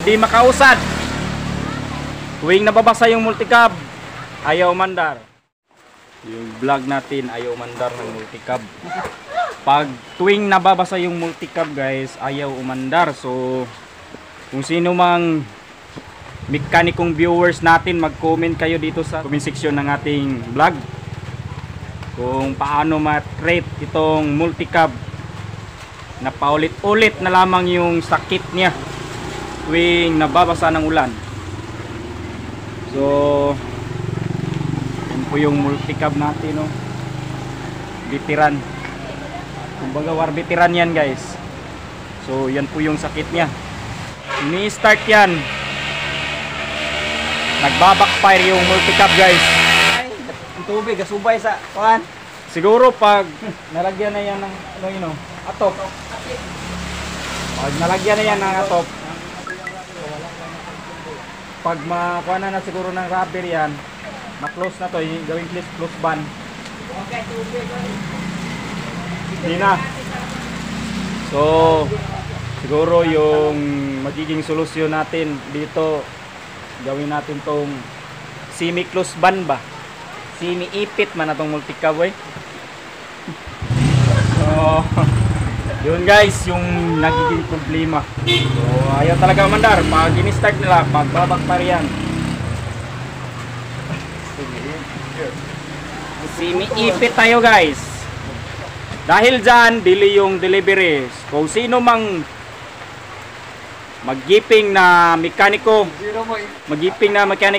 Hindi makausad. Tuwing nababasa yung multicab, ayaw mandar. Yung vlog natin, ayaw mandar ng multicab. Pag tuwing nababasa yung multicab guys, ayaw umandar. So, kung sino mang mekanikong viewers natin, mag-comment kayo dito sa comment section ng ating vlog. Kung paano ma-treat itong multicab na paulit-ulit na lamang yung sakit niya tuwing nababasa ng ulan. So, yan po yung multicab natin, no? Veteran. Kumbaga war veteran yan guys. So, yan po yung sakit niya. Ini-start yan. Nagbabackfire yung multicab guys. Ang tubig, gasubay sa kuhan. Siguro pag nalagyan na yan ng atop. Pag nalagyan na yan ng atop, pag makuha na siguro ng rubber yan, ma-close na to, gawing close band. Hindi na. So, siguro yung magiging solusyon natin dito, gawin natin tong semi-close band ba? Semi-ipit man na tong multicab eh. So, yun guys, yung nagiging problema. So, ayaw talaga mandar. Pag in-start nila, magbabakfire yan. Simi-ipit tayo guys. Dahil dyan, delay yung delivery. Kung sino mang mag-giping na mekaniko,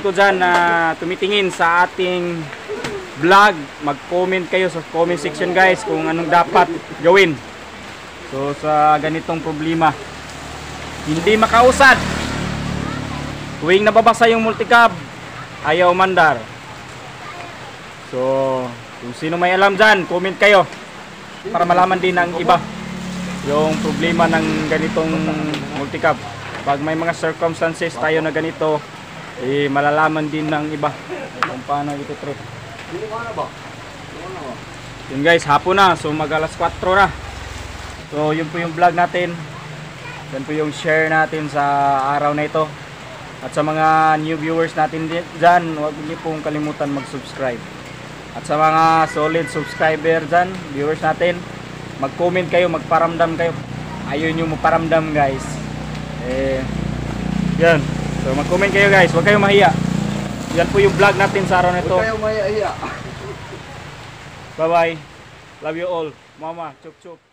dyan na tumitingin sa ating vlog, mag-comment kayo sa comment section guys kung anong dapat gawin. So sa ganitong problema, hindi makausad. Tuwing nababasa yung multicab, ayaw mandar. So kung sino may alam dyan, comment kayo para malaman din ng iba yung problema ng ganitong multicab. Pag may mga circumstances tayo na ganito, malalaman din ng iba kung paano ito treat. Yun guys, hapon na, so mag alas 4 na. So yun po yung vlog natin. Yan po yung share natin sa araw na ito. At sa mga new viewers natin dyan, huwag niyo pong kalimutan mag-subscribe. At sa mga solid subscriber dyan, viewers natin, mag-comment kayo, magparamdam kayo. Ayaw nyo maparamdam guys. Yan. So mag-comment kayo guys, huwag kayong mahiya. Yan po yung vlog natin sa araw na ito. Huwag kayong mahiya. Bye bye. Love you all. Mama, chup chup.